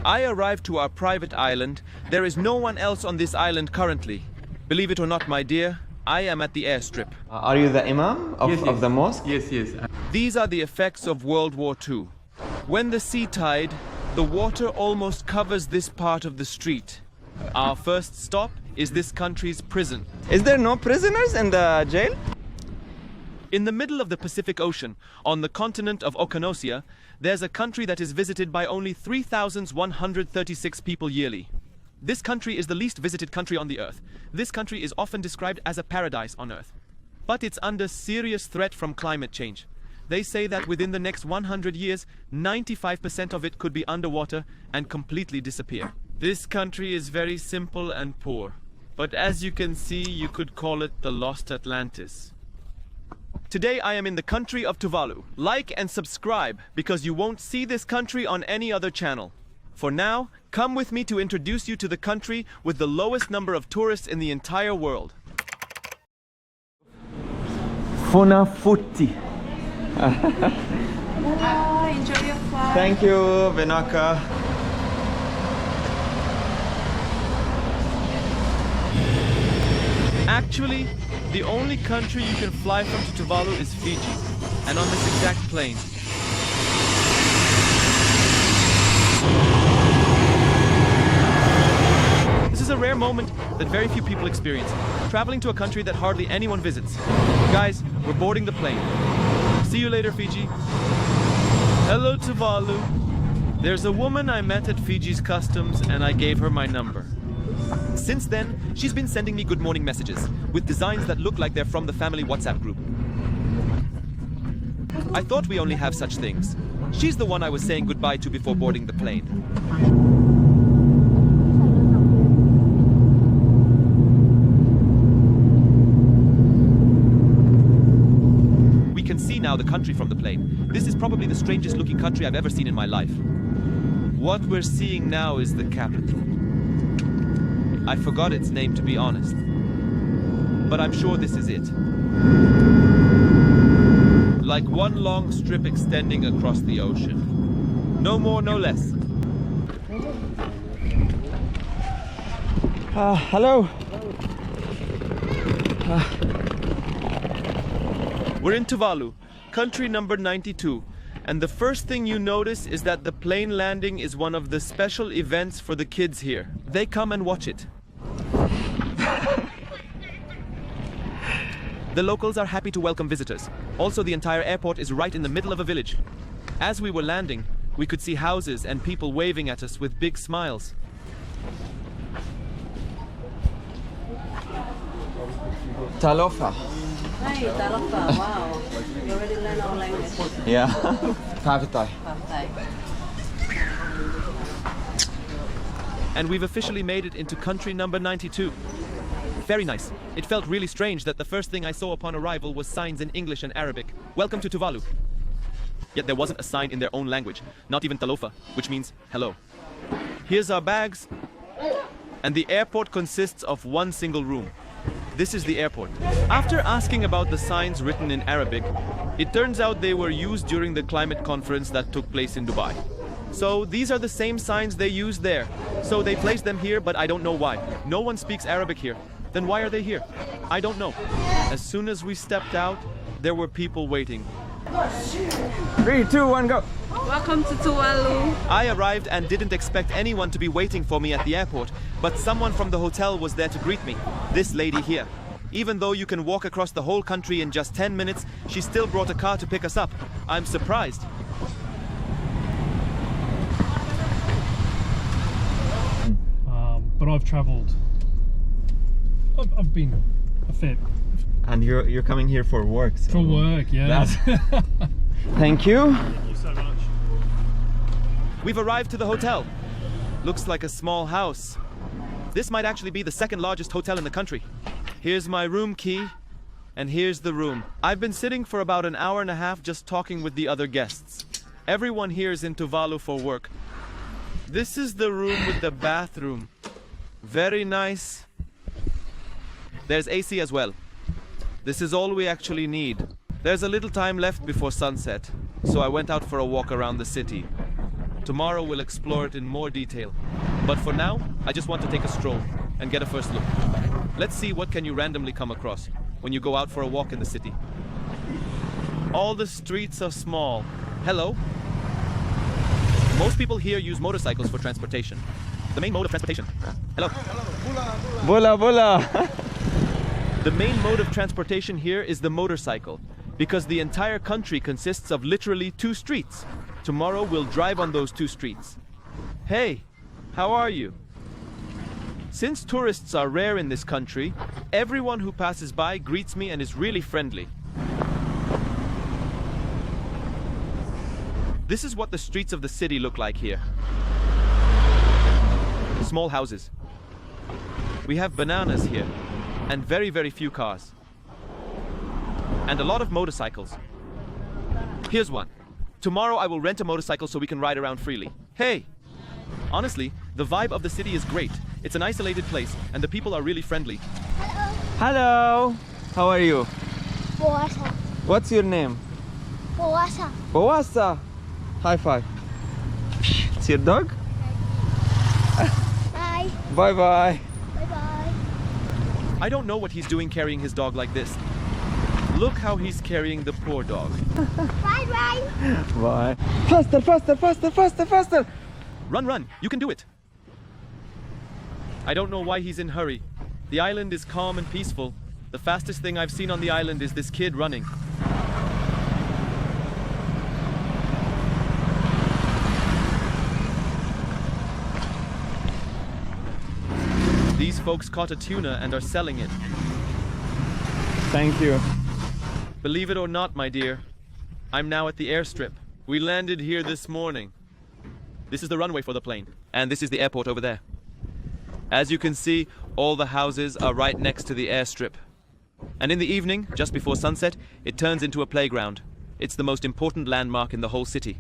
I arrived to our private island. There is no one else on this island currently. Believe it or not, my dear, I am at the airstrip. Are you the imam of the mosque? Yes, yes. These are the effects of World War II. When the sea tide, the water almost covers this part of the street. Our first stop is this country's prison. Is there no prisoners in the jail? In the middle of the Pacific Ocean, on the continent of Oceania, there's a country that is visited by only 3,136 people yearly. This country is the least visited country on the earth. This country is often described as a paradise on earth. But it's under serious threat from climate change. They say that within the next 100 years, 95% of it could be underwater and completely disappear. This country is very simple and poor. But as you can see, you could call it the lost Atlantis. Today I am in the country of Tuvalu. Like and subscribe, because you won't see this country on any other channel. For now, come with me to introduce you to the country with the lowest number of tourists in the entire world. Funafuti. Enjoy your flight. Thank you, Benaka. Actually, the only country you can fly from to Tuvalu is Fiji, and on this exact plane. This is a rare moment that very few people experience, traveling to a country that hardly anyone visits. Guys, we're boarding the plane. See you later, Fiji. Hello, Tuvalu. There's a woman I met at Fiji's customs, and I gave her my number. Since then, she's been sending me good morning messages with designs that look like they're from the family WhatsApp group. I thought we only have such things. She's the one I was saying goodbye to before boarding the plane. We can see now the country from the plane. This is probably the strangest looking country I've ever seen in my life. What we're seeing now is the capital. I forgot its name, to be honest. But I'm sure this is it. Like one long strip extending across the ocean. No more, no less. Hello. We're in Tuvalu, country number 92. And the first thing you notice is that the plane landing is one of the special events for the kids here. They come and watch it. The locals are happy to welcome visitors. Also, the entire airport is right in the middle of a village. As we were landing, we could see houses and people waving at us with big smiles. Talofa. Hey, Talofa, wow. You already learned our language. Yeah. Pavitai. And we've officially made it into country number 92. Very nice. It felt really strange that the first thing I saw upon arrival was signs in English and Arabic. Welcome to Tuvalu. Yet there wasn't a sign in their own language, not even Talofa, which means hello. Here's our bags. And the airport consists of one single room. This is the airport. After asking about the signs written in Arabic, it turns out they were used during the climate conference that took place in Dubai. So these are the same signs they used there. So they placed them here, but I don't know why. No one speaks Arabic here. Then why are they here? I don't know. As soon as we stepped out, there were people waiting. 3, 2, 1, go. Welcome to Tuvalu. I arrived and didn't expect anyone to be waiting for me at the airport, but someone from the hotel was there to greet me. This lady here. Even though you can walk across the whole country in just 10 minutes, she still brought a car to pick us up. I'm surprised. But I've travelled. I've been a fair. And you're coming here for work. So For work, yeah. Thank you. Thank you so much. We've arrived to the hotel. Looks like a small house. This might actually be the second largest hotel in the country. Here's my room key, and here's the room. I've been sitting for about an hour and a half just talking with the other guests. Everyone here is in Tuvalu for work. This is the room with the bathroom. Very nice. There's AC as well. This is all we actually need. There's a little time left before sunset, so I went out for a walk around the city. Tomorrow we'll explore it in more detail. But for now, I just want to take a stroll and get a first look. Let's see what can you randomly come across when you go out for a walk in the city. All the streets are small. Hello? Most people here use motorcycles for transportation. The main mode of transportation. Hello? Bula bula. The main mode of transportation here is the motorcycle, because the entire country consists of literally 2 streets. Tomorrow we'll drive on those 2 streets. Hey, how are you? Since tourists are rare in this country, everyone who passes by greets me and is really friendly. This is what the streets of the city look like here. Small houses. We have bananas here, and very, very few cars. And a lot of motorcycles. Here's one. Tomorrow I will rent a motorcycle so we can ride around freely. Hey! Honestly, the vibe of the city is great. It's an isolated place, and the people are really friendly. Hello. How are you? Boasa. What's your name? Boasa. Boasa. High five. It's your dog? Bye. Bye bye. Bye bye. I don't know what he's doing carrying his dog like this. Look how he's carrying the poor dog. Bye bye. Bye. Faster, faster, faster, faster, faster. Run, run, you can do it. I don't know why he's in a hurry. The island is calm and peaceful. The fastest thing I've seen on the island is this kid running. These folks caught a tuna and are selling it. Thank you. Believe it or not, my dear, I'm now at the airstrip. We landed here this morning. This is the runway for the plane, and this is the airport over there. As you can see, all the houses are right next to the airstrip. And in the evening, just before sunset, it turns into a playground. It's the most important landmark in the whole city.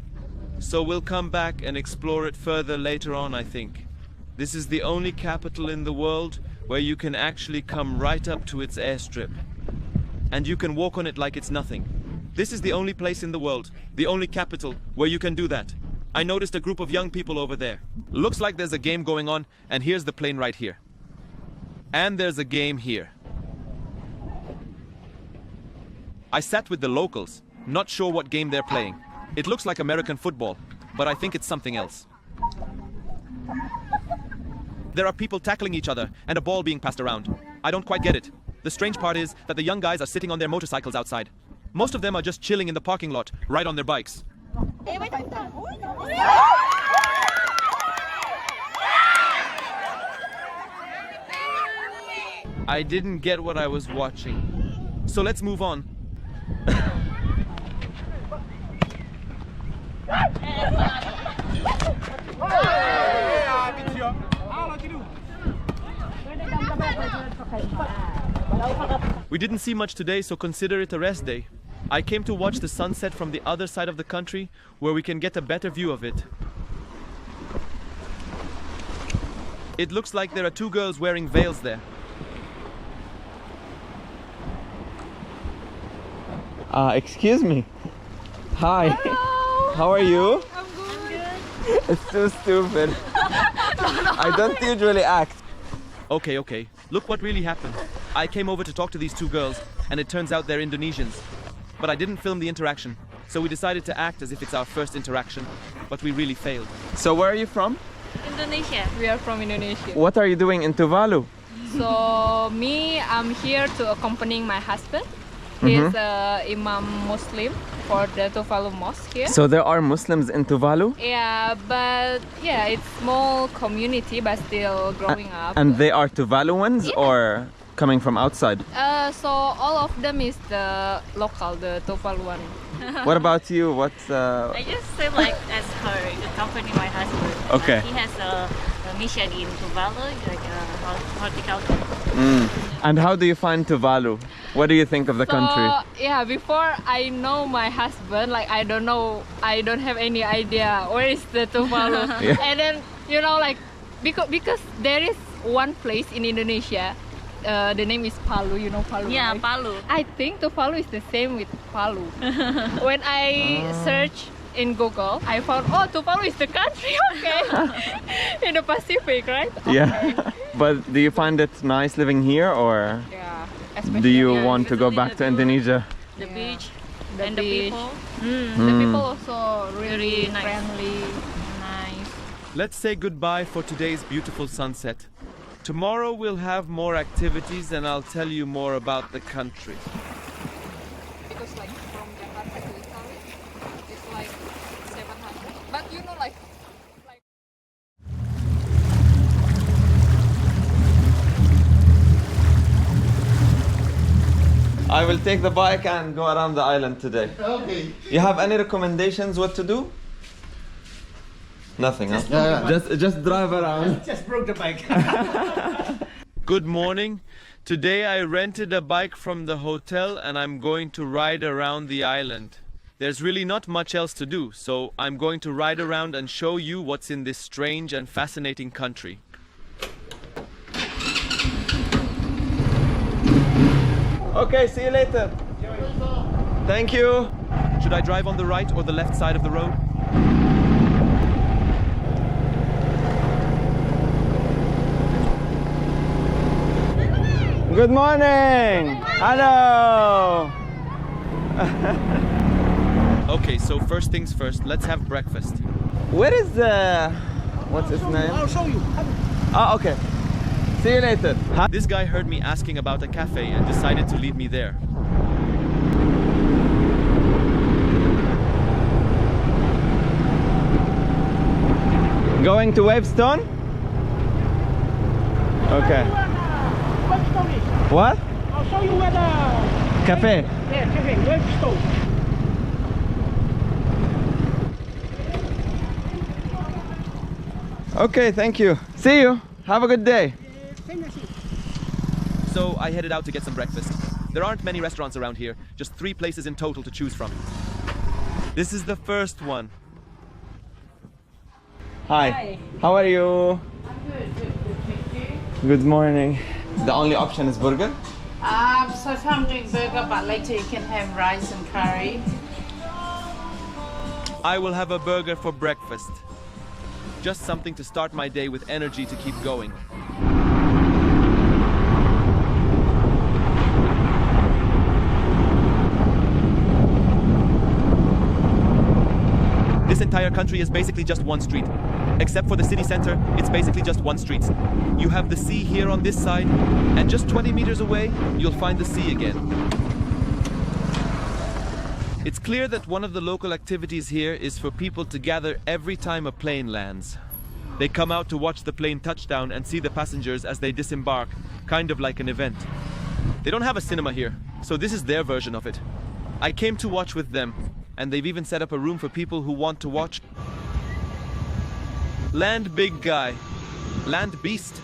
So we'll come back and explore it further later on, I think. This is the only capital in the world where you can actually come right up to its airstrip. And you can walk on it like it's nothing. This is the only place in the world, the only capital, where you can do that. I noticed a group of young people over there. Looks like there's a game going on, and here's the plane right here. And there's a game here. I sat with the locals, not sure what game they're playing. It looks like American football, but I think it's something else. There are people tackling each other and a ball being passed around. I don't quite get it. The strange part is that the young guys are sitting on their motorcycles outside. Most of them are just chilling in the parking lot, right on their bikes. I didn't get what I was watching. So let's move on. We didn't see much today, so consider it a rest day. I came to watch the sunset from the other side of the country, where we can get a better view of it. It looks like there are 2 girls wearing veils there. Excuse me. Hi. Hello. How are you? I'm good. It's too stupid. I don't usually act. Okay. Look what really happened. I came over to talk to these 2 girls, and it turns out they're Indonesians. But I didn't film the interaction, so we decided to act as if it's our first interaction, but we really failed. So where are you from? Indonesia. We are from Indonesia. What are you doing in Tuvalu? So I'm here to accompanying my husband. He's Imam Muslim for the Tuvalu Mosque here. So there are Muslims in Tuvalu? Yeah, but yeah, it's small community, but still growing up. And they are Tuvaluans or coming from outside? So all of them is the local, the Tuvaluan. What about you? I just feel like as her accompany my husband. Okay. He has a mission in Tuvalu, like a horticulture. And how do you find Tuvalu? What do you think of the country? Yeah, before I know my husband, like I don't have any idea where is the Tuvalu. Yeah. And then like because there is one place in Indonesia, the name is Palu. You know Palu? Yeah, right? Palu. I think Tuvalu is the same with Palu. When I search in Google. I found, oh, Tuvalu is the country, okay. In the Pacific, right? Yeah. But do you find it nice living here, or Yeah. do you yeah, want to go back to Indonesia? The beach the and beach. the people. The people also really Very nice. friendly. Nice. Let's say goodbye for today's beautiful sunset. Tomorrow we'll have more activities and I'll tell you more about the country. Because like from Jakarta to Italy, it's like 700. But you know, like I will take the bike and go around the island today. Okay. You have any recommendations what to do? Nothing, huh? Just drive around. Just broke the bike. Good morning. Today I rented a bike from the hotel and I'm going to ride around the island. There's really not much else to do, so I'm going to ride around and show you what's in this strange and fascinating country. Okay, see you later. Thank you. Should I drive on the right or the left side of the road? Good morning. Hello. Okay, so first things first, let's have breakfast. Where is what's his name? I'll show you. Oh, okay. See you later. This guy heard me asking about a cafe and decided to lead me there. Going to Wavestone? Okay. What stone is? What? I'll show you where the Cafe. yeah, cafe, where stone. Okay, thank you. See you. Have a good day. So I headed out to get some breakfast. There aren't many restaurants around here, just 3 places in total to choose from. This is the first one. Hi. How are you? I'm good, thank you. Good morning. The only option is burger? So far I'm doing burger, but later you can have rice and curry. I will have a burger for breakfast. Just something to start my day with energy to keep going. This entire country is basically just one street. Except for the city center, it's basically just one street. You have the sea here on this side, and just 20 meters away, you'll find the sea again. It's clear that one of the local activities here is for people to gather every time a plane lands. They come out to watch the plane touchdown and see the passengers as they disembark, kind of like an event. They don't have a cinema here, so this is their version of it. I came to watch with them, and they've even set up a room for people who want to watch. Land big guy. Land beast.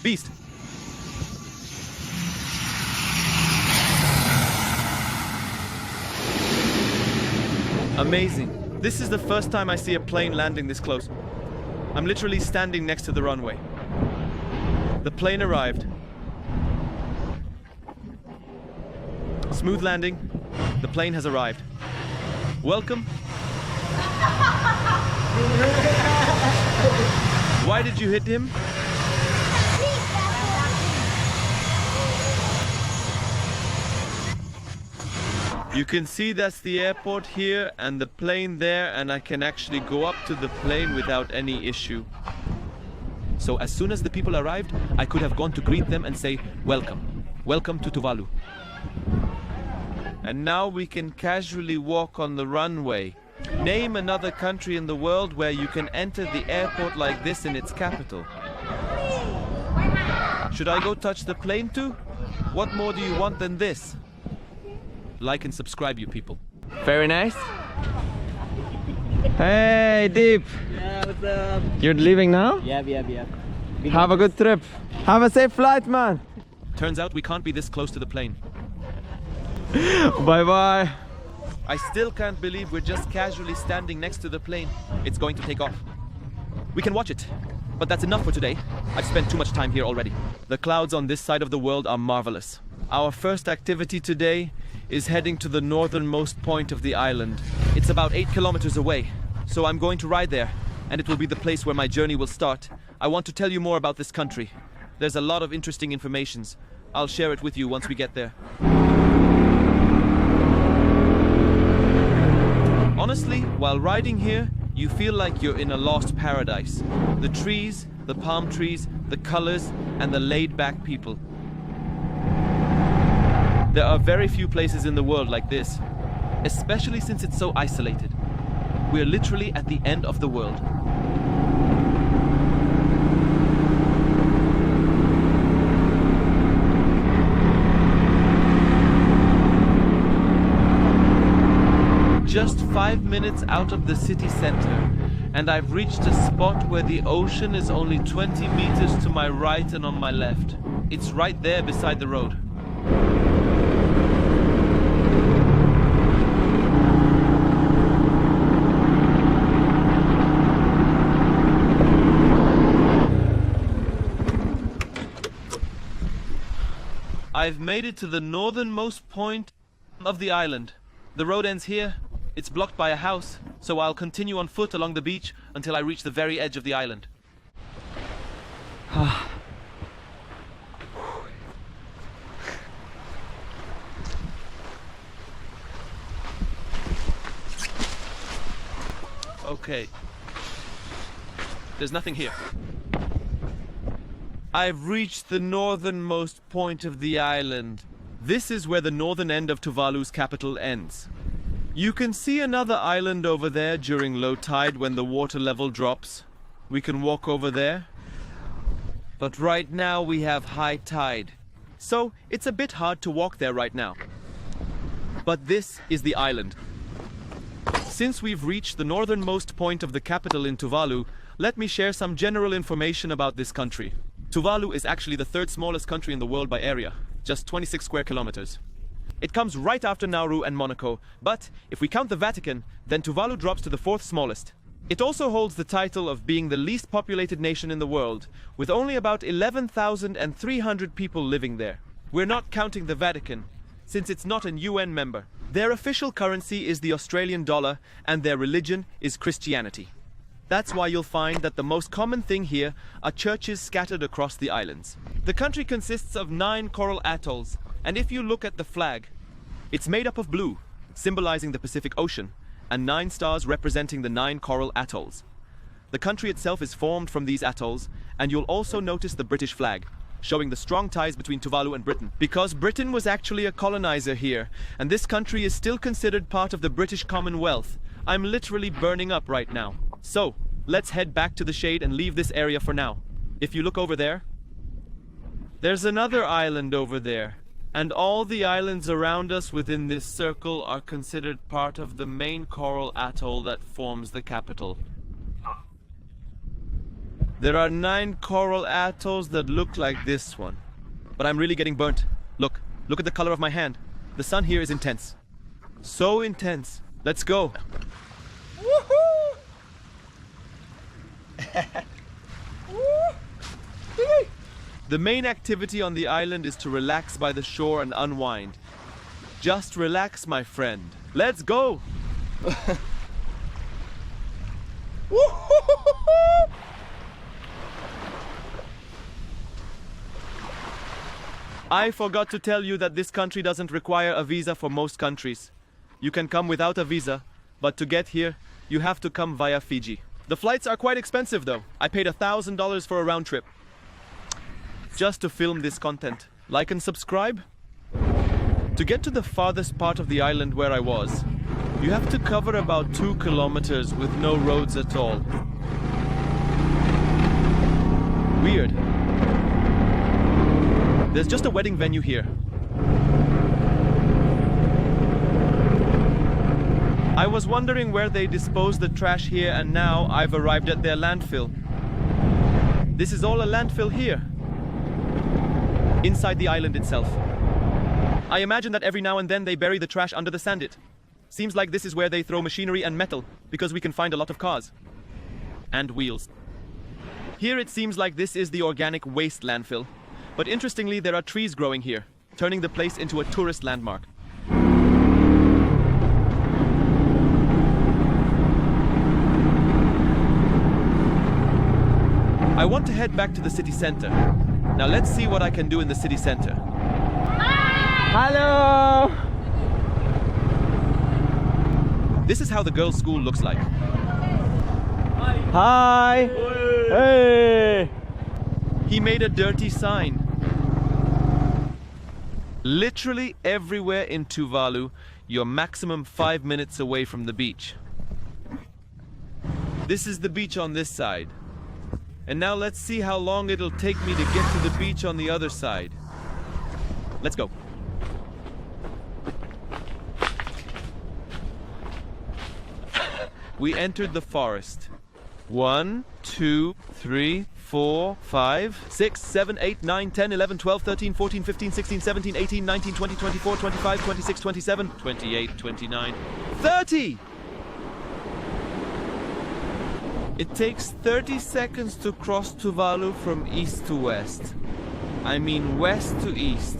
Beast. Amazing. This is the first time I see a plane landing this close. I'm literally standing next to the runway. The plane arrived. Smooth landing. The plane has arrived. Welcome. Why did you hit him? You can see that's the airport here and the plane there, and I can actually go up to the plane without any issue. So as soon as the people arrived, I could have gone to greet them and say, welcome. Welcome to Tuvalu. And now we can casually walk on the runway. Name another country in the world where you can enter the airport like this in its capital. Should I go touch the plane too? What more do you want than this? Like and subscribe, you people. Very nice. Hey, Deep. Yeah, what's up? You're leaving now? Yeah. Have a good trip. Have a safe flight, man. Turns out we can't be this close to the plane. Bye-bye. I still can't believe we're just casually standing next to the plane. It's going to take off. We can watch it, but that's enough for today. I've spent too much time here already. The clouds on this side of the world are marvelous. Our first activity today is heading to the northernmost point of the island. It's about 8 kilometers away, so I'm going to ride there, and it will be the place where my journey will start. I want to tell you more about this country. There's a lot of interesting information. I'll share it with you once we get there. Honestly, while riding here, you feel like you're in a lost paradise. The trees, the palm trees, the colors, and the laid-back people. There are very few places in the world like this, especially since it's so isolated. We're literally at the end of the world. Just 5 minutes out of the city center, and I've reached a spot where the ocean is only 20 meters to my right and on my left. It's right there beside the road. I've made it to the northernmost point of the island. The road ends here. It's blocked by a house, so I'll continue on foot along the beach until I reach the very edge of the island. Okay. There's nothing here. I've reached the northernmost point of the island. This is where the northern end of Tuvalu's capital ends. You can see another island over there during low tide when the water level drops. We can walk over there. But right now we have high tide. So it's a bit hard to walk there right now. But this is the island. Since we've reached the northernmost point of the capital in Tuvalu, let me share some general information about this country. Tuvalu is actually the third smallest country in the world by area, just 26 square kilometers. It comes right after Nauru and Monaco, but if we count the Vatican, then Tuvalu drops to the fourth smallest. It also holds the title of being the least populated nation in the world, with only about 11,300 people living there. We're not counting the Vatican, since it's not an UN member. Their official currency is the Australian dollar, and their religion is Christianity. That's why you'll find that the most common thing here are churches scattered across the islands. The country consists of 9 coral atolls, and if you look at the flag, it's made up of blue, symbolizing the Pacific Ocean, and 9 stars representing the 9 coral atolls. The country itself is formed from these atolls, and you'll also notice the British flag, showing the strong ties between Tuvalu and Britain. Because Britain was actually a colonizer here, and this country is still considered part of the British Commonwealth, I'm literally burning up right now. So, let's head back to the shade and leave this area for now. If you look over there, there's another island over there. And all the islands around us within this circle are considered part of the main coral atoll that forms the capital. There are 9 coral atolls that look like this one. But I'm really getting burnt. Look at the color of my hand. The sun here is intense. So intense. Let's go. Woohoo! The main activity on the island is to relax by the shore and unwind. Just relax, my friend. Let's go! I forgot to tell you that this country doesn't require a visa for most countries. You can come without a visa, but to get here, you have to come via Fiji. The flights are quite expensive though. I paid $1,000 for a round trip. Just to film this content. Like and subscribe. To get to the farthest part of the island where I was, you have to cover about 2 kilometers with no roads at all. Weird. There's just a wedding venue here. I was wondering where they dispose the trash here, and now I've arrived at their landfill. This is all a landfill here. Inside the island itself. I imagine that every now and then they bury the trash under the sandit. Seems like this is where they throw machinery and metal, because we can find a lot of cars. And wheels. Here it seems like this is the organic waste landfill. But interestingly, there are trees growing here, turning the place into a tourist landmark. I want to head back to the city center. Now let's see what I can do in the city center. Hello! This is how the girls' school looks like. Hi! Hey! He made a dirty sign. Literally everywhere in Tuvalu, you're maximum 5 minutes away from the beach. This is the beach on this side. And now let's see how long it'll take me to get to the beach on the other side. Let's go. We entered the forest. 1, 2, 3, 4, 5, 6, 7, 8, 9, 10, 11, 12, 13, 14, 15, 16, 17, 18, 19, 20, 24, 25, 26, 27, 28, 29, 30! It takes 30 seconds to cross Tuvalu from east to west. I mean west to east.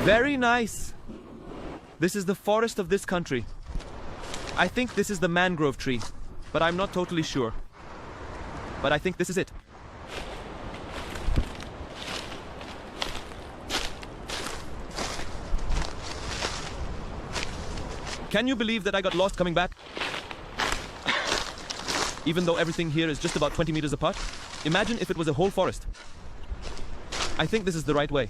Very nice. This is the forest of this country. I think this is the mangrove tree, but I'm not totally sure. But I think this is it. Can you believe that I got lost coming back? Even though everything here is just about 20 meters apart? Imagine if it was a whole forest. I think this is the right way.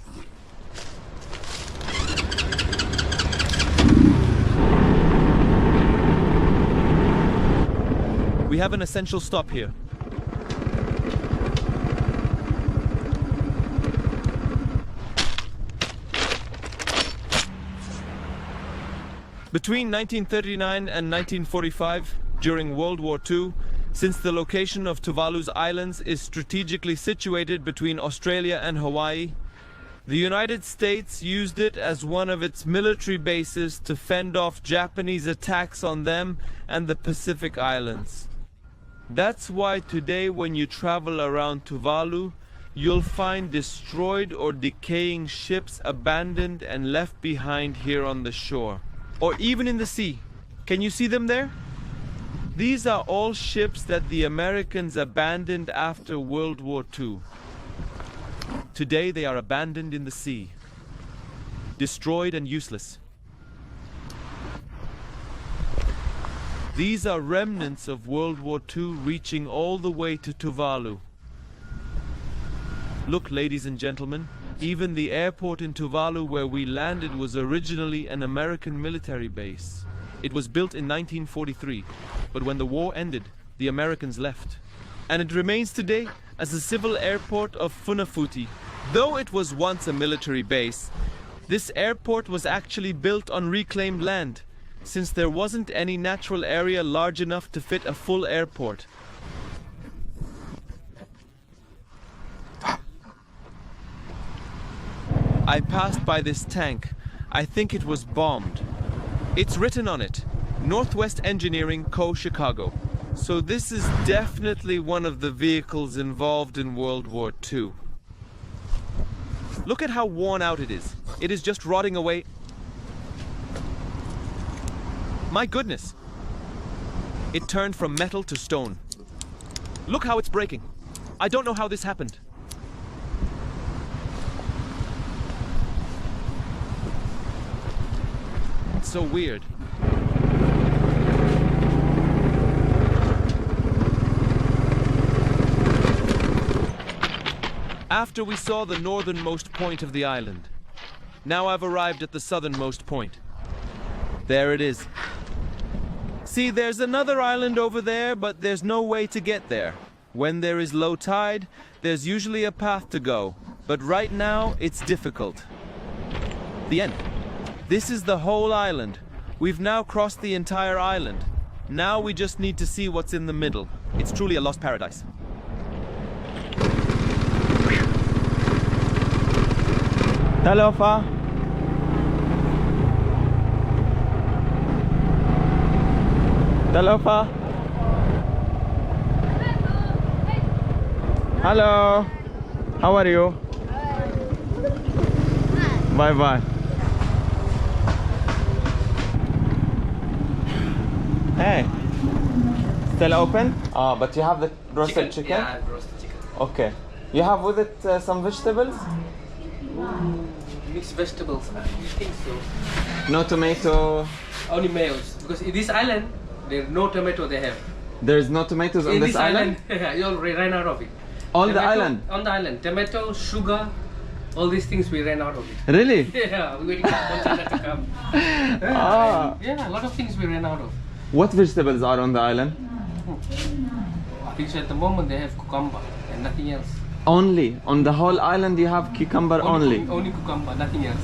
We have an essential stop here. Between 1939 and 1945, during World War II, since the location of Tuvalu's islands is strategically situated between Australia and Hawaii, the United States used it as one of its military bases to fend off Japanese attacks on them and the Pacific Islands. That's why today when you travel around Tuvalu, you'll find destroyed or decaying ships abandoned and left behind here on the shore. Or even in the sea. Can you see them there? These are all ships that the Americans abandoned after World War II. Today they are abandoned in the sea, destroyed and useless. These are remnants of World War II reaching all the way to Tuvalu. Look, ladies and gentlemen, even the airport in Tuvalu where we landed was originally an American military base. It was built in 1943, but when the war ended, the Americans left. And it remains today as a civil airport of Funafuti. Though it was once a military base, this airport was actually built on reclaimed land, since there wasn't any natural area large enough to fit a full airport. I passed by this tank. I think it was bombed. It's written on it, Northwest Engineering Co. Chicago. So this is definitely one of the vehicles involved in World War II. Look at how worn out it is. It is just rotting away. My goodness. It turned from metal to stone. Look how it's breaking. I don't know how this happened. It's so weird. After we saw the northernmost point of the island, now I've arrived at the southernmost point. There it is. See, there's another island over there, but there's no way to get there. When there is low tide, there's usually a path to go, but right now it's difficult. The end. This is the whole island. We've now crossed the entire island. Now we just need to see what's in the middle. It's truly a lost paradise. Talofa. Talofa. Hello. How are you? Bye bye. Hey. Still open? But you have the roasted chicken? Yeah, roasted chicken. Okay. You have with it some vegetables? Mixed vegetables, I think so. No tomato? Only males. Because in this island, there's no tomato they have. There's no tomatoes on In this island? you already ran out of it. On Tomato, the island? On the island. Tomato, sugar, all these things we ran out of it. Really? Yeah, we're waiting for container to come. Yeah, a lot of things we ran out of. What vegetables are on the island? I think so at the moment they have cucumber and nothing else. Only? On the whole island you have cucumber only? Only cucumber, nothing else.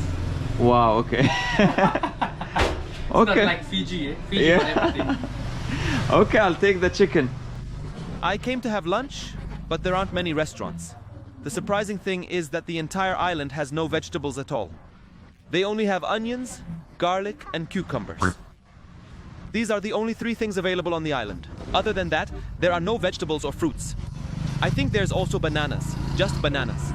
Wow, okay. It's not like Fiji, eh? Fiji Yeah. got everything. Okay, I'll take the chicken. I came to have lunch, but there aren't many restaurants. The surprising thing is that the entire island has no vegetables at all. They only have onions, garlic, and cucumbers. These are the only three things available on the island. Other than that, there are no vegetables or fruits. I think there's also bananas, just bananas.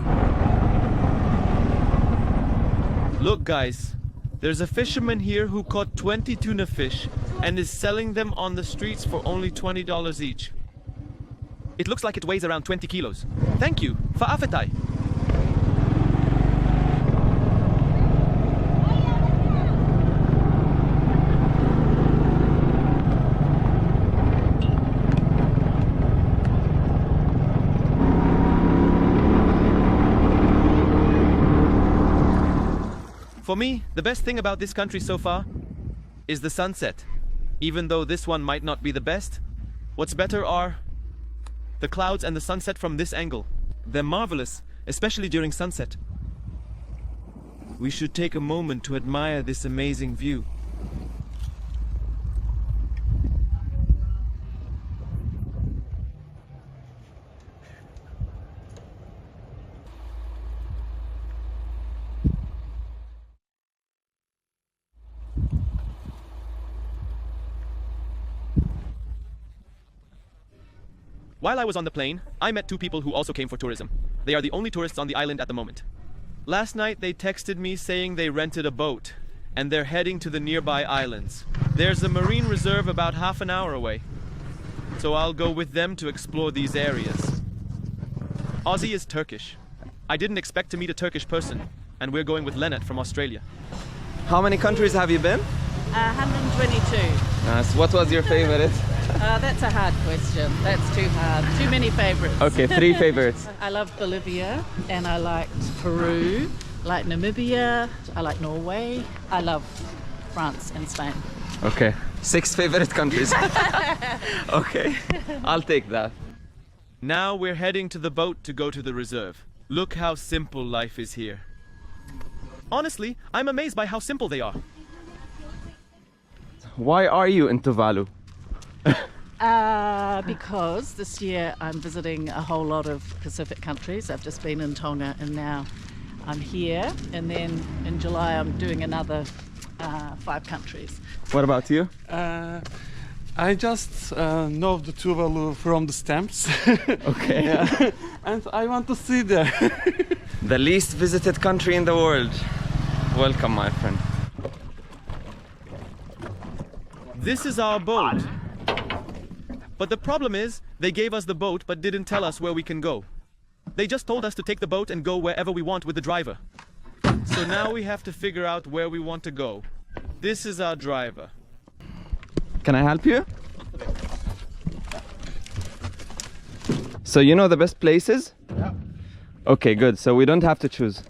Look guys, there's a fisherman here who caught 20 tuna fish and is selling them on the streets for only $20 each. It looks like it weighs around 20 kilos. Thank you, fa'afetai. For me, the best thing about this country so far is the sunset. Even though this one might not be the best, what's better are the clouds and the sunset from this angle. They're marvelous, especially during sunset. We should take a moment to admire this amazing view. While I was on the plane, I met two people who also came for tourism. They are the only tourists on the island at the moment. Last night they texted me saying they rented a boat and they're heading to the nearby islands. There's a marine reserve about half an hour away, so I'll go with them to explore these areas. Aussie is Turkish. I didn't expect to meet a Turkish person, and we're going with Lennart from Australia. How many countries have you been? 122. Nice. What was your favorite? That's a hard question. That's too hard. Too many favorites. Okay, three favorites. I loved Bolivia and I liked Peru, I like Namibia, I like Norway, I love France and Spain. Okay, 6 favorite countries. Okay, I'll take that. Now we're heading to the boat to go to the reserve. Look how simple life is here. Honestly, I'm amazed by how simple they are. Why are you in Tuvalu? Because this year I'm visiting a whole lot of Pacific countries. I've just been in Tonga and now I'm here, and then in July I'm doing another 5 countries. What about you? I just know the Tuvalu from the stamps. Okay. Yeah. And I want to see there. The least visited country in the world. Welcome, my friend. This is our boat. But the problem is, they gave us the boat but didn't tell us where we can go. They just told us to take the boat and go wherever we want with the driver. So now we have to figure out where we want to go. This is our driver. Can I help you? So you know the best places? Yeah. Okay, good. So we don't have to choose.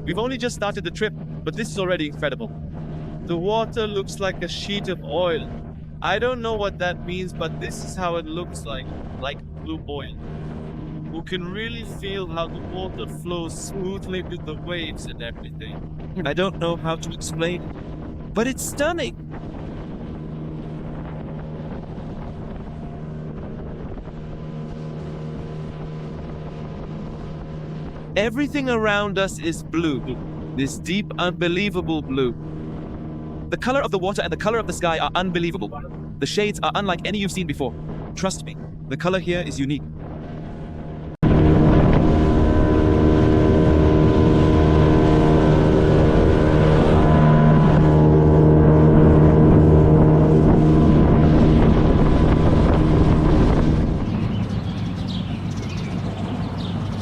We've only just started the trip, but this is already incredible. The water looks like a sheet of oil. I don't know what that means, but this is how it looks like blue oil. You can really feel how the water flows smoothly with the waves and everything. I don't know how to explain it, but it's stunning. Everything around us is blue, this deep, unbelievable blue. The color of the water and the color of the sky are unbelievable. The shades are unlike any you've seen before. Trust me, the color here is unique.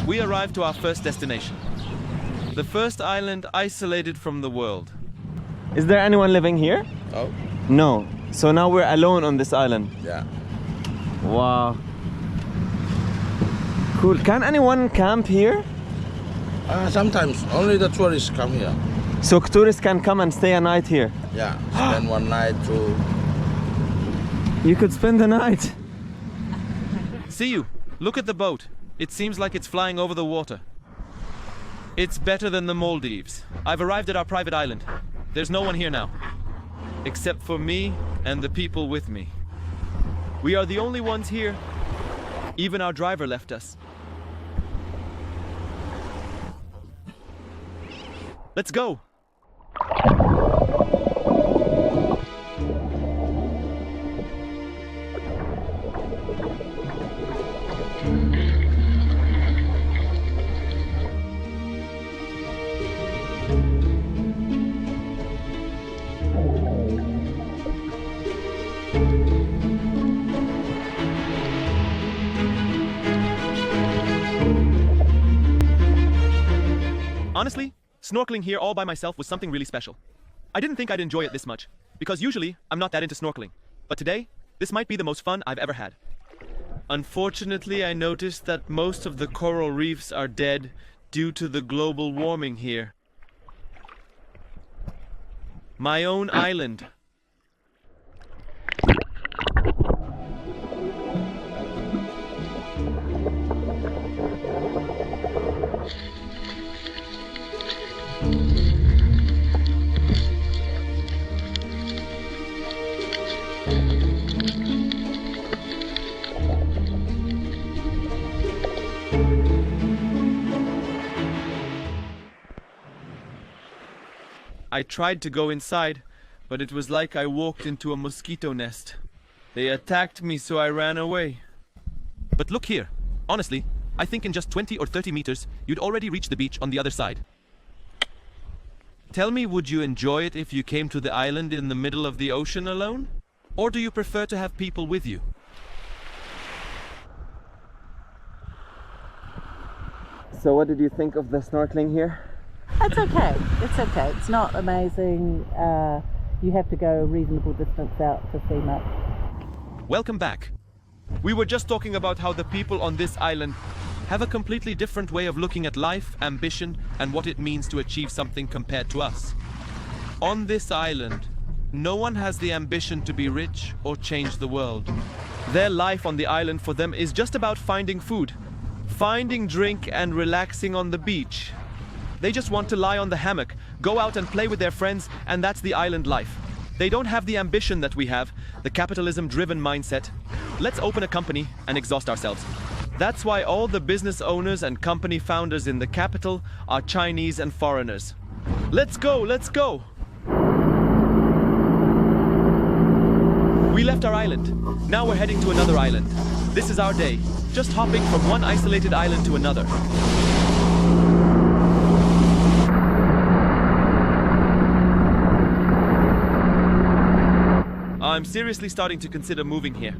We arrived to our first destination. The first island isolated from the world. Is there anyone living here? Oh, No. So now we're alone on this island. yeah. Wow. Cool. Can anyone camp here? Sometimes only the tourists come here. So tourists can come and stay a night here? Yeah, spend one night to. You could spend the night. See you. Look at the boat. It seems like it's flying over the water. It's better than the Maldives. I've arrived at our private island. There's no one here now. Except for me and the people with me. We are the only ones here. Even our driver left us. Let's go! Honestly, snorkeling here all by myself was something really special. I didn't think I'd enjoy it this much, because usually I'm not that into snorkeling. But today, this might be the most fun I've ever had. Unfortunately, I noticed that most of the coral reefs are dead due to the global warming here. My own island. I tried to go inside, but it was like I walked into a mosquito nest. They attacked me, so I ran away. But look here. Honestly, I think in just 20 or 30 meters, you'd already reach the beach on the other side. Tell me, would you enjoy it if you came to the island in the middle of the ocean alone? Or do you prefer to have people with you? So what did you think of the snorkeling here? It's okay. It's okay. It's not amazing. You have to go a reasonable distance out to see much. Welcome back. We were just talking about how the people on this island have a completely different way of looking at life, ambition, and what it means to achieve something compared to us. On this island, no one has the ambition to be rich or change the world. Their life on the island for them is just about finding food, finding drink, and relaxing on the beach. They just want to lie on the hammock, go out and play with their friends, and that's the island life. They don't have the ambition that we have, the capitalism-driven mindset. Let's open a company and exhaust ourselves. That's why all the business owners and company founders in the capital are Chinese and foreigners. Let's go, let's go! We left our island. Now we're heading to another island. This is our day, just hopping from one isolated island to another. I'm seriously starting to consider moving here.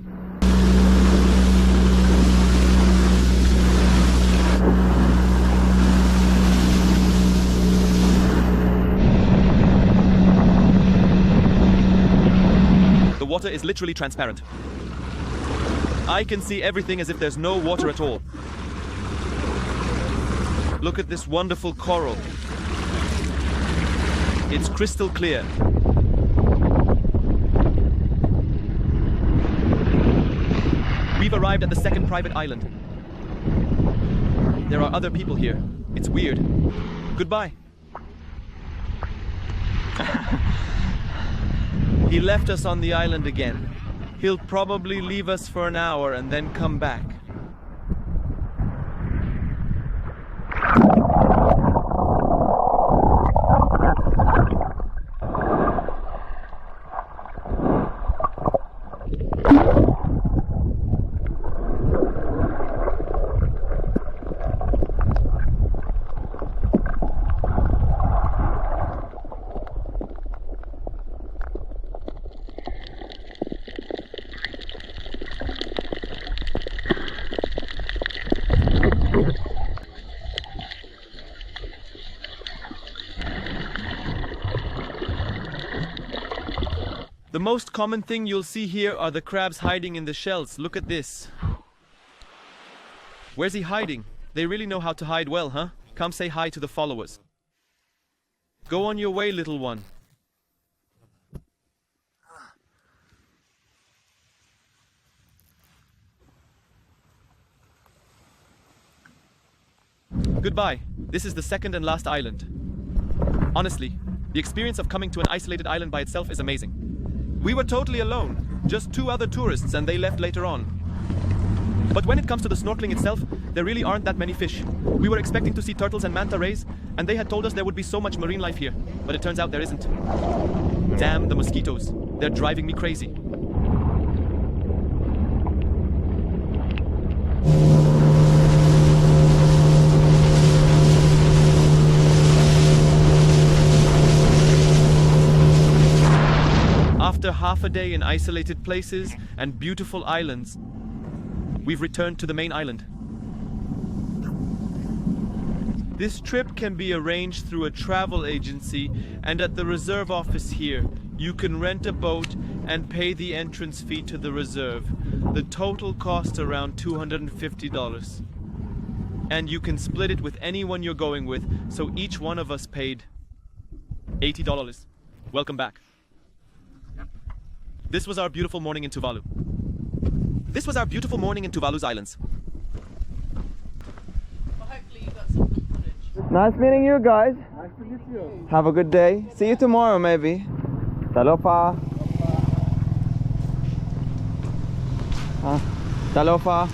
The water is literally transparent. I can see everything as if there's no water at all. Look at this wonderful coral. It's crystal clear. We've arrived at the second private island. There are other people here. It's weird. Goodbye. He left us on the island again. He'll probably leave us for an hour and then come back. most common thing you'll see here are the crabs hiding in the shells. Look at this. Where's he hiding? They really know how to hide well, huh? Come say hi to the followers. Go on your way, little one. Goodbye. This is the second and last island. Honestly, the experience of coming to an isolated island by itself is amazing. We were totally alone, just 2 other tourists, and they left later on. But when it comes to the snorkeling itself, there really aren't that many fish. We were expecting to see turtles and manta rays, and they had told us there would be so much marine life here, but it turns out there isn't. Damn the mosquitoes. They're driving me crazy. After half a day in isolated places and beautiful islands, we've returned to the main island. This trip can be arranged through a travel agency, and at the reserve office here, you can rent a boat and pay the entrance fee to the reserve. The total cost around $250. And you can split it with anyone you're going with, so each one of us paid $80. Welcome back. This was our beautiful morning in Tuvalu. This was our beautiful morning in Tuvalu's islands. Well, hopefully you got some good footage. Nice meeting you guys. Nice to meet you. Have a good day. See you tomorrow maybe. Talofa. Talofa.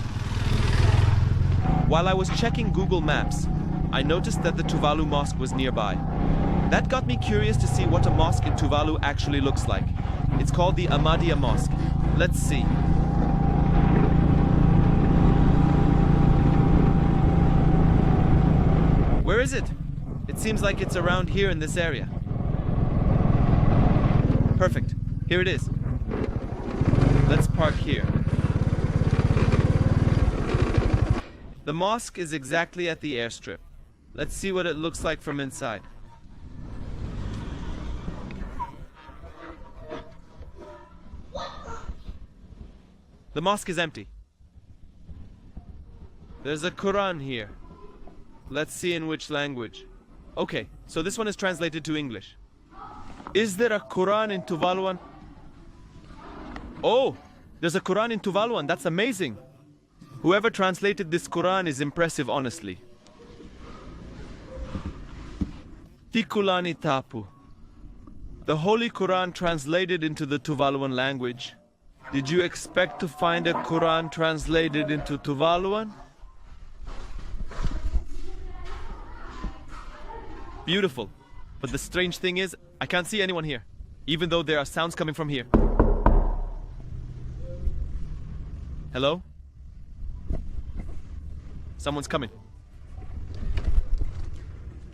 While I was checking Google Maps, I noticed that the Tuvalu Mosque was nearby. That got me curious to see what a mosque in Tuvalu actually looks like. It's called the Ahmadiyya Mosque. Let's see. Where is it? It seems like it's around here in this area. Perfect. Here it is. Let's park here. The mosque is exactly at the airstrip. Let's see what it looks like from inside. The mosque is empty. There's a Quran here. Let's see in which language. Okay, so this one is translated to English. Is there a Quran in Tuvaluan? Oh, there's a Quran in Tuvaluan. That's amazing. Whoever translated this Quran is impressive, honestly. Tikulani Tapu. The Holy Quran translated into the Tuvaluan language. Did you expect to find a Quran translated into Tuvaluan? Beautiful. But the strange thing is, I can't see anyone here, even though there are sounds coming from here. Hello? Someone's coming.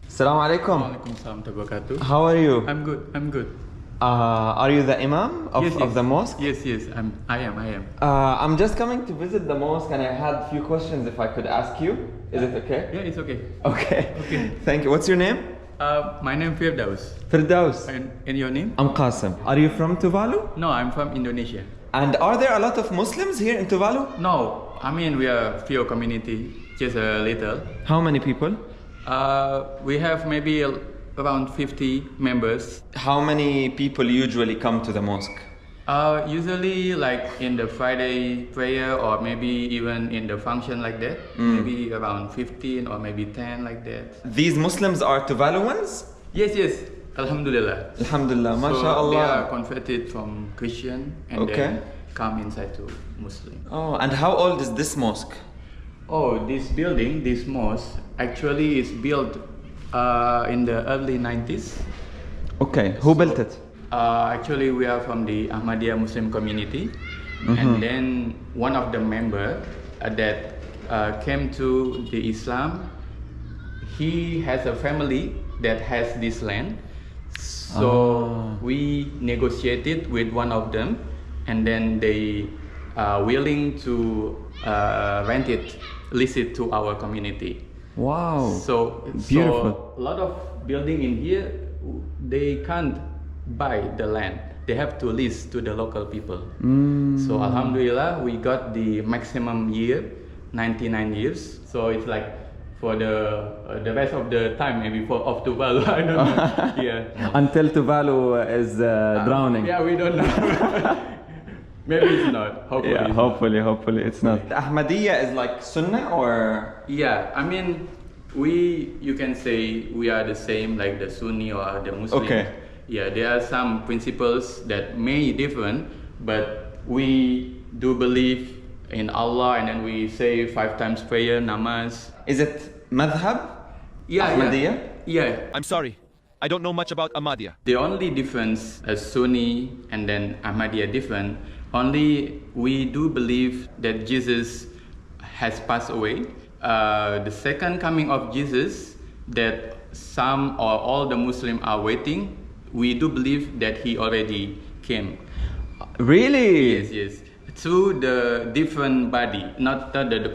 Assalamu alaikum. Waalaikumsalam. How are you? I'm good. I'm good. Are you the imam of the mosque? Yes, I am. I'm just coming to visit the mosque, and I had a few questions if I could ask you. Is it okay? Yeah, it's okay. Okay. Thank you. What's your name? My name is Firdaus. Firdaus. And your name? I'm Qasim. Are you from Tuvalu? No, I'm from Indonesia. And are there a lot of Muslims here in Tuvalu? No, I mean we are few community, just a little. How many people? We have maybe around 50 members. How many people usually come to the mosque? Usually like in the Friday prayer, or maybe even in the function like that. Maybe around 15 or maybe 10 like that. These Muslims are Tuvaluans? Yes. Alhamdulillah. Alhamdulillah, mashallah. So they are converted from Christian and then come inside to Muslim. Oh, and how old is this mosque? Oh, this building, this mosque, actually is built in the early 90s. Okay, who built it? Actually, we are from the Ahmadiyya Muslim community. And then one of the members that came to the Islam, he has a family that has this land. So we negotiated with one of them, and then they are willing to lease it to our community. Wow. So beautiful. So a lot of building in here, they can't buy the land. they have to lease to the local people. So Alhamdulillah, we got the maximum year, 99 years. So it's like for the rest of the time, maybe of Tuvalu, I don't know. Yeah. Until Tuvalu is drowning. Yeah, we don't know. Maybe it's not. Hopefully. Yeah, hopefully it's not. The Ahmadiyya is like Sunnah or? Yeah, I mean, you can say we are the same like the Sunni or the Muslim. Okay. Yeah, there are some principles that may be different, but we do believe in Allah, and then we say 5 times prayer, namaz. Is it madhab? Yeah, Ahmadiyya? Yeah. I'm sorry, I don't know much about Ahmadiyya. The only difference as Sunni and then Ahmadiyya different, only we do believe that Jesus has passed away. The second coming of Jesus, that some or all the Muslims are waiting, we do believe that he already came. Really? Yes. Through the different body, not the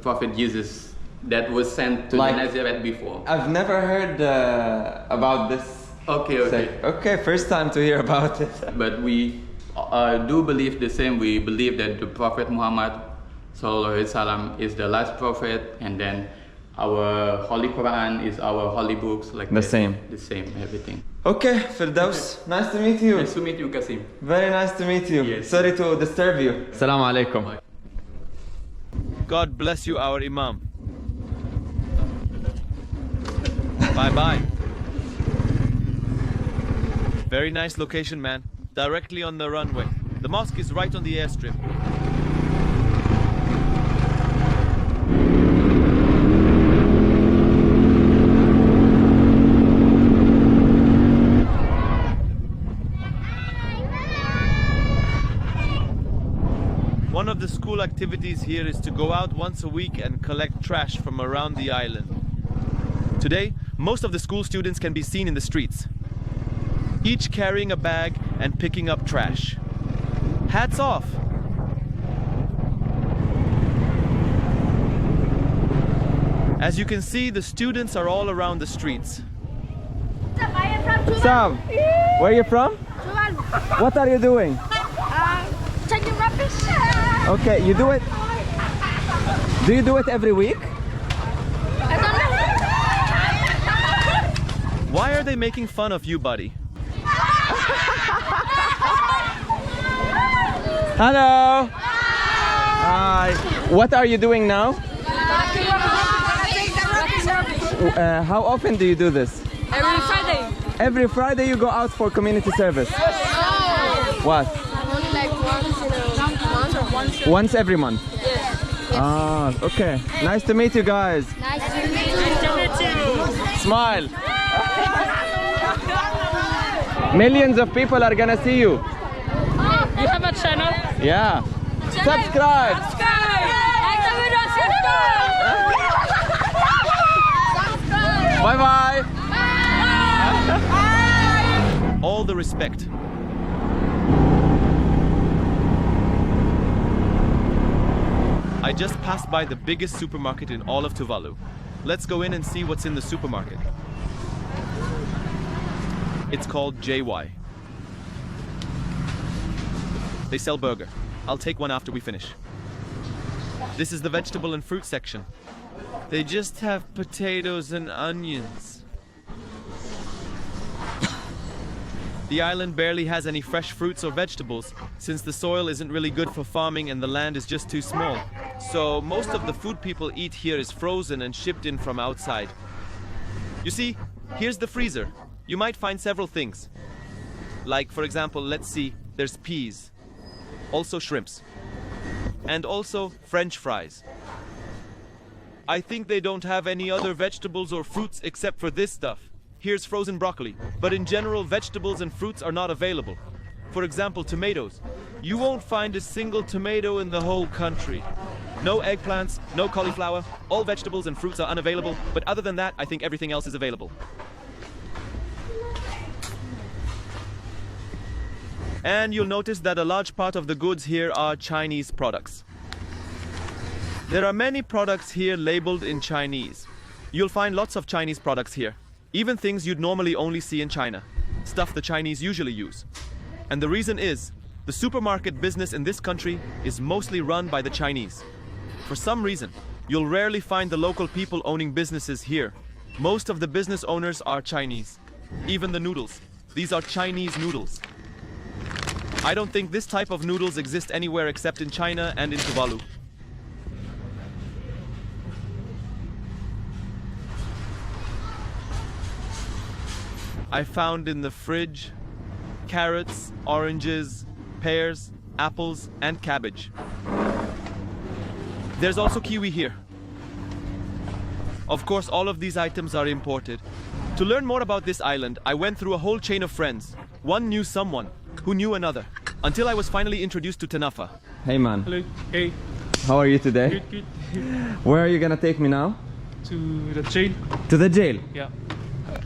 prophet Jesus that was sent to Nazareth before. I've never heard about this. Okay, first time to hear about it. But we do believe the same. We believe that the Prophet Muhammad ﷺ is the last prophet, and then our Holy Quran is our holy books, like the same, everything. Okay, Firdaus, nice to meet you. Nice to meet you, Kasim. Very nice to meet you. Yes. Sorry to disturb you. Assalamu alaikum. God bless you, our Imam. Bye-bye. Very nice location, man. Directly on the runway. The mosque is right on the airstrip. One of the school activities here is to go out once a week and collect trash from around the island. Today, most of the school students can be seen in the streets, each carrying a bag and picking up trash. Hats off! As you can see, the students are all around the streets. Sam, where are you from? Tuvalu. What are you doing? Taking rubbish. Okay, you do it. Do you do it every week? I don't know. Why are they making fun of you, buddy? Hello. Hi. What are you doing now? How often do you do this? Every Friday. Every Friday you go out for community service? What? Like once in a month or once. Once every month? Yes. Ah, okay. Nice to meet you guys. Nice to meet you. Nice to meet you. Smile. Millions of people are gonna see you. You have a channel? Yeah. Subscribe. Bye bye. All the respect. I just passed by the biggest supermarket in all of Tuvalu. Let's go in and see what's in the supermarket. It's called JY. They sell burger. I'll take one after we finish. This is the vegetable and fruit section. They just have potatoes and onions. The island barely has any fresh fruits or vegetables, since the soil isn't really good for farming and the land is just too small. So most of the food people eat here is frozen and shipped in from outside. You see, here's the freezer. You might find several things. Like, for example, let's see, there's peas. Also shrimps. And also French fries. I think they don't have any other vegetables or fruits except for this stuff. Here's frozen broccoli, but in general, vegetables and fruits are not available. For example, tomatoes. You won't find a single tomato in the whole country. No eggplants, no cauliflower, all vegetables and fruits are unavailable, but other than that, I think everything else is available. And you'll notice that a large part of the goods here are Chinese products. There are many products here labeled in Chinese. You'll find lots of Chinese products here. Even things you'd normally only see in China. Stuff the Chinese usually use. And the reason is, the supermarket business in this country is mostly run by the Chinese. For some reason, you'll rarely find the local people owning businesses here. Most of the business owners are Chinese. Even the noodles. These are Chinese noodles. I don't think this type of noodles exist anywhere except in China and in Tuvalu. I found in the fridge carrots, oranges, pears, apples, and cabbage. There's also kiwi here. Of course, all of these items are imported. To learn more about this island, I went through a whole chain of friends. One knew someone, who knew another, until I was finally introduced to Tanafa. Hey man. Hello. Hey. How are you today? Good. Where are you gonna take me now? To the jail. To the jail? Yeah.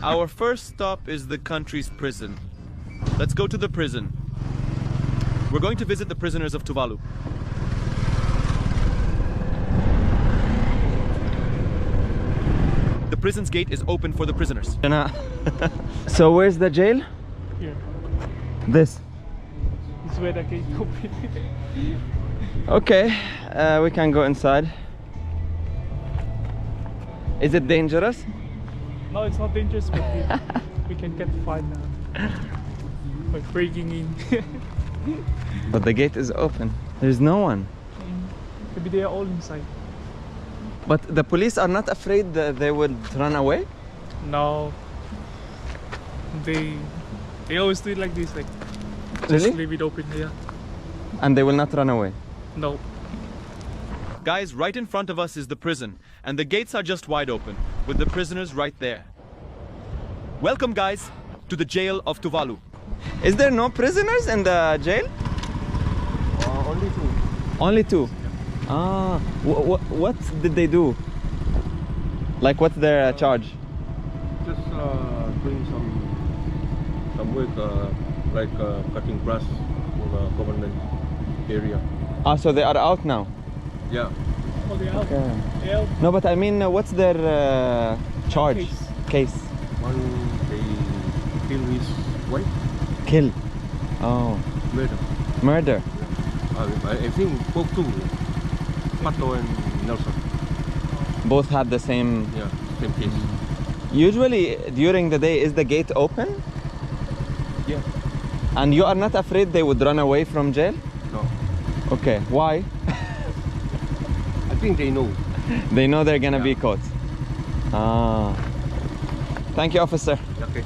Our first stop is the country's prison. Let's go to the prison. We're going to visit the prisoners of Tuvalu. The prison's gate is open for the prisoners. So where's the jail? Here. This. This is where the gate open. Okay, we can go inside. Is it dangerous? No, it's not dangerous, but we can get fined by breaking in. But the gate is open. There's no one. Maybe they are all inside. But the police are not afraid that they would run away? No. They always do it like this, like just Really? leave it open here. And they will not run away? No. Guys, right in front of us is the prison, and the gates are just wide open, with the prisoners right there. Welcome, guys, to the jail of Tuvalu. Is there no prisoners in the jail? Only two. Only two? Ah, what did they do? Like, what's their charge? Just doing some work, like cutting grass in the government area. Ah, so they are out now? Yeah. Oh, they are. Okay. They are. No, but I mean, what's their charge? Case. One, they kill his wife. Kill. Oh. Murder. Murder. I think both two. Pato and Nelson. Both had the same. Yeah, same case. Usually during the day, is the gate open? Yeah. And you are not afraid they would run away from jail? No. Okay, why? I think they know. They know they're gonna be caught. Ah. Thank you, officer. Okay.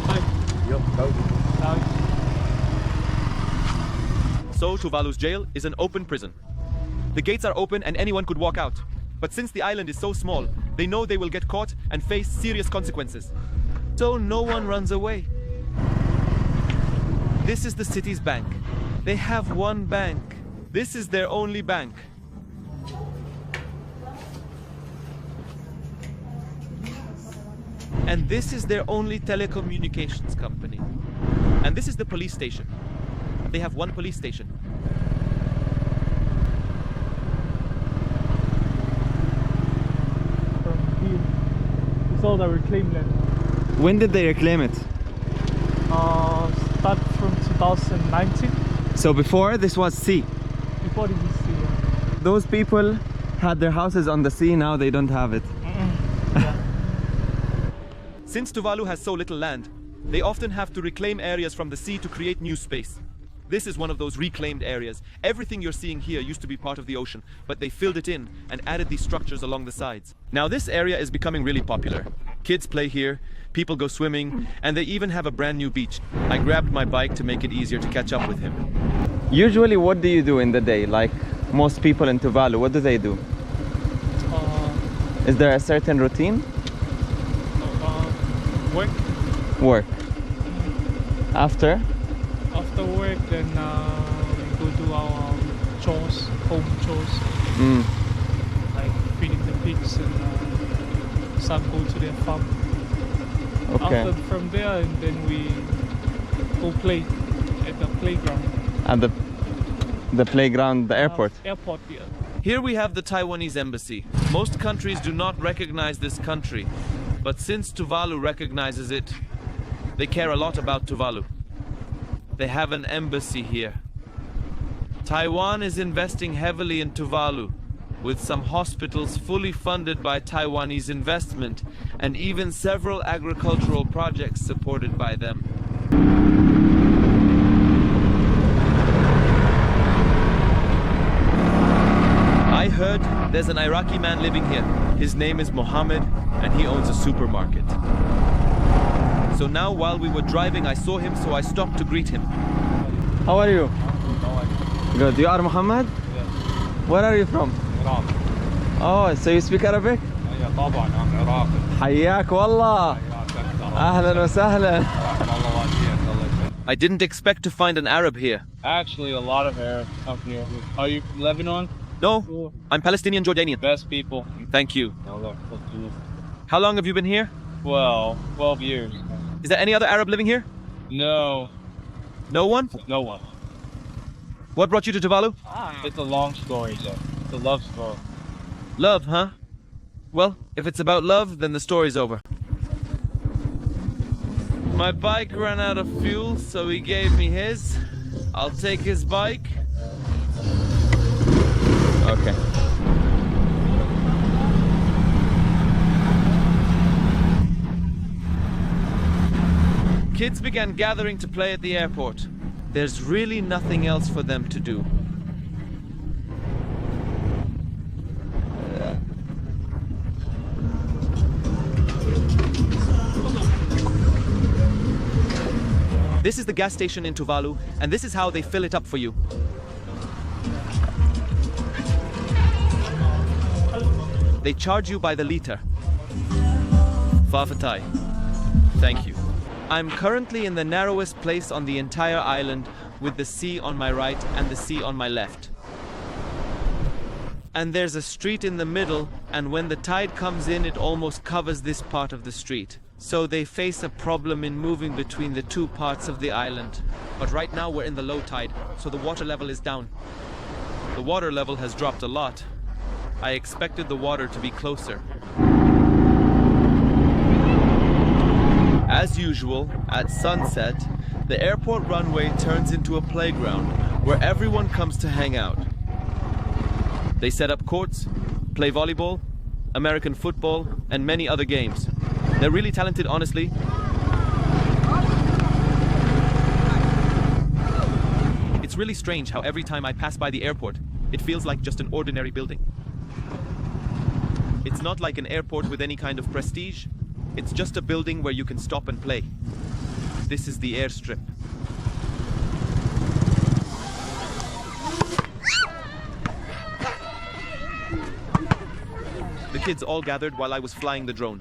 Bye. Yep. Bye. So, Tuvalu's jail is an open prison. The gates are open and anyone could walk out. But since the island is so small, they know they will get caught and face serious consequences. So no one runs away. This is the city's bank. They have one bank. This is their only bank. And this is their only telecommunications company. And this is the police station. They have one police station. From here, it's all the reclaimed land. When did they reclaim it? Start from 2019. So before this was sea. Before this is sea. Yeah. Those people had their houses on the sea, now they don't have it. Yeah. Since Tuvalu has so little land, they often have to reclaim areas from the sea to create new space. This is one of those reclaimed areas. Everything you're seeing here used to be part of the ocean, but they filled it in and added these structures along the sides. Now this area is becoming really popular. Kids play here, people go swimming, and they even have a brand new beach. I grabbed my bike to make it easier to catch up with him. Usually what do you do in the day? Like most people in Tuvalu, what do they do? Is there a certain routine? Work. Work. After? After work, then we go do our chores, home chores, like feeding the pigs, and some go to their farm. Okay. From there, and then we go play at the playground. At the playground, the airport? Airport, yeah. Here we have the Taiwanese embassy. Most countries do not recognize this country, but since Tuvalu recognizes it, they care a lot about Tuvalu. They have an embassy here. Taiwan is investing heavily in Tuvalu, with some hospitals fully funded by Taiwanese investment, and even several agricultural projects supported by them. I heard there's an Iraqi man living here. His name is Mohammed, and he owns a supermarket. So now, while we were driving, I saw him, so I stopped to greet him. How are you? Good. You are Muhammad? Yes. Where are you from? Iraq. Oh, so you speak Arabic? Yeah, طبعا I'm Iraqi. حياك والله. أهلا وسهلا. I didn't expect to find an Arab here. Actually, a lot of Arabs come here. Are you Lebanon? No, I'm Palestinian Jordanian. Best people. Thank you. How long have you been here? Well, 12 years. Is there any other Arab living here? No. No one? No one. What brought you to Tuvalu? It's a long story, though. It's a love story. Love, huh? Well, if it's about love, then the story's over. My bike ran out of fuel, so he gave me his. I'll take his bike. Okay. Kids began gathering to play at the airport. There's really nothing else for them to do. This is the gas station in Tuvalu, and this is how they fill it up for you. They charge you by the liter. Fafatai. Thank you. I'm currently in the narrowest place on the entire island, with the sea on my right and the sea on my left. And there's a street in the middle, and when the tide comes in, it almost covers this part of the street. So they face a problem in moving between the two parts of the island. But right now we're in the low tide, so the water level is down. The water level has dropped a lot. I expected the water to be closer. As usual, at sunset, the airport runway turns into a playground where everyone comes to hang out. They set up courts, play volleyball, American football, and many other games. They're really talented, honestly. It's really strange how every time I pass by the airport, it feels like just an ordinary building. It's not like an airport with any kind of prestige. It's just a building where you can stop and play. This is the airstrip. The kids all gathered while I was flying the drone.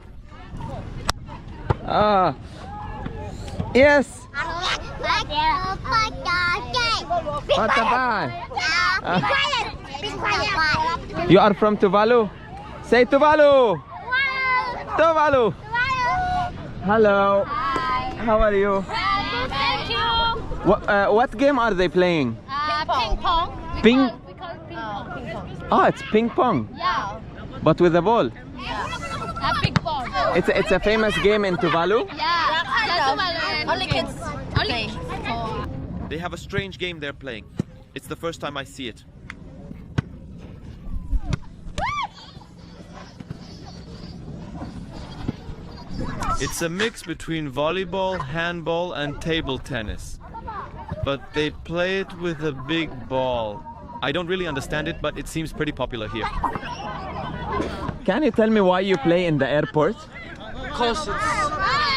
Ah. Yes. You are from Tuvalu? Say Tuvalu. Tuvalu. Hello. Hi. How are you? Thank you. What game are they playing? Ping pong. Ping. We call it ping pong. Oh, it's ping pong. Yeah. But with a ball. A big ball. It's a famous game in Tuvalu. Yeah. Only kids. Only. They have a strange game they're playing. It's the first time I see it. It's a mix between volleyball, handball, and table tennis. But they play it with a big ball. I don't really understand it, but it seems pretty popular here. Can you tell me why you play in the airport? Because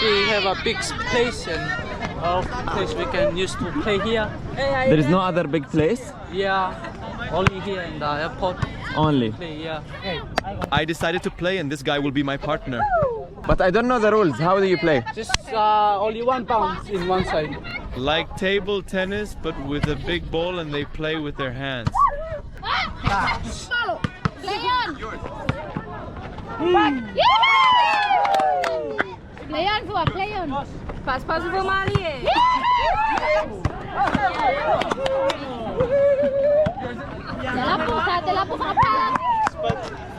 we have a big place and a place we can use to play here. There is no other big place? Yeah, only here in the airport. Only? Play, yeah. I decided to play, and this guy will be my partner. But I don't know the rules. How do you play? Just only 1 bounce in one side. Like table tennis, but with a big ball, and they play with their hands. Play on. Play on for play on. Pass for Mali. Te la puso kapala.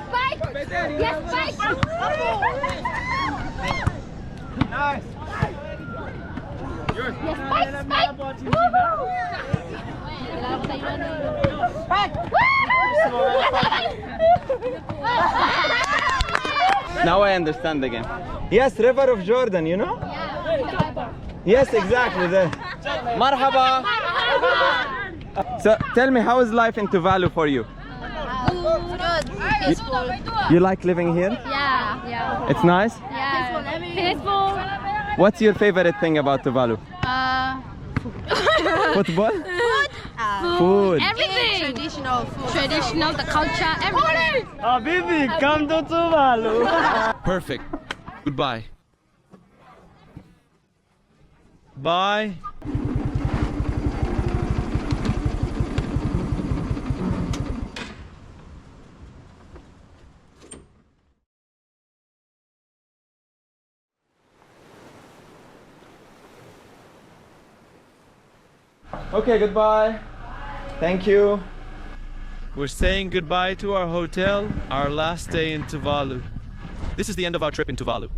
Spike. Yes, Spike. Nice. Yes, spike. Now I understand again. Yes, River of Jordan, you know? Yes, exactly there. Marhaba. So tell me, how is life in Tuvalu for you? Good. Peaceful. You like living here? Yeah. It's nice? Yeah. Peaceful. What's your favorite thing about Tuvalu? Football? Food. Everything. Traditional, the culture, everything. Baby, come to Tuvalu. Perfect. Goodbye. Bye. Okay, goodbye. Thank you. We're saying goodbye to our hotel, our last day in Tuvalu. This is the end of our trip in Tuvalu.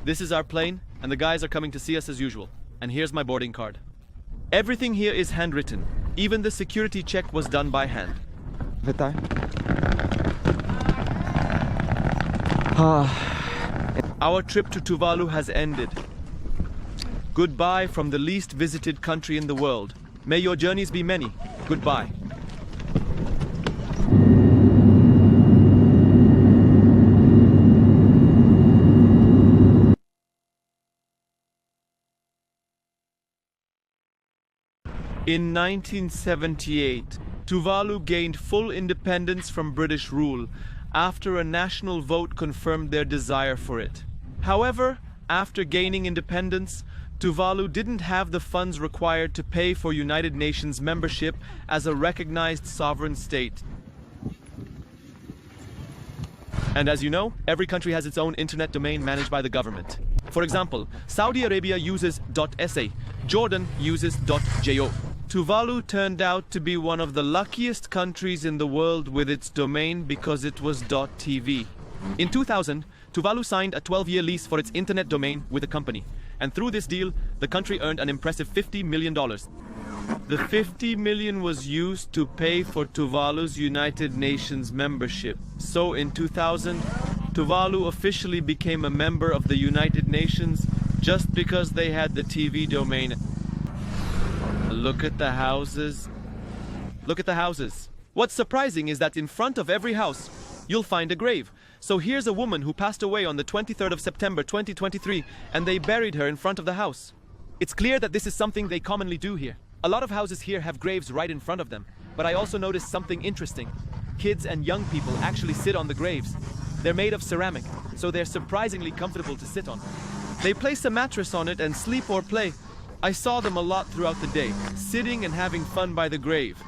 This is our plane, and the guys are coming to see us as usual. And here's my boarding card. Everything here is handwritten. Even the security check was done by hand. Vitai. Our trip to Tuvalu has ended. Goodbye from the least visited country in the world. May your journeys be many. Goodbye. In 1978, Tuvalu gained full independence from British rule after a national vote confirmed their desire for it. However, after gaining independence, Tuvalu didn't have the funds required to pay for United Nations membership as a recognized sovereign state. And as you know, every country has its own internet domain managed by the government. For example, Saudi Arabia uses .sa, Jordan uses .jo. Tuvalu turned out to be one of the luckiest countries in the world with its domain because it was .tv. In 2000, Tuvalu signed a 12-year lease for its internet domain with a company. And through this deal, the country earned an impressive $50 million. The $50 million was used to pay for Tuvalu's United Nations membership. So in 2000, Tuvalu officially became a member of the United Nations just because they had the TV domain. Look at the houses. Look at the houses. What's surprising is that in front of every house, you'll find a grave. So here's a woman who passed away on the 23rd of September 2023, and they buried her in front of the house. It's clear that this is something they commonly do here. A lot of houses here have graves right in front of them, but I also noticed something interesting. Kids and young people actually sit on the graves. They're made of ceramic, so they're surprisingly comfortable to sit on. They place a mattress on it and sleep or play. I saw them a lot throughout the day, sitting and having fun by the grave.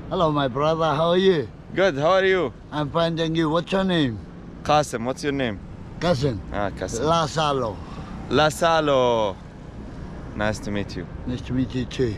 Hello, my brother. How are you? Good. How are you? I'm fine, thank you. What's your name? Qasim. What's your name? Qasim. Qasim. Lasalo. Lasalo. Nice to meet you. Nice to meet you too.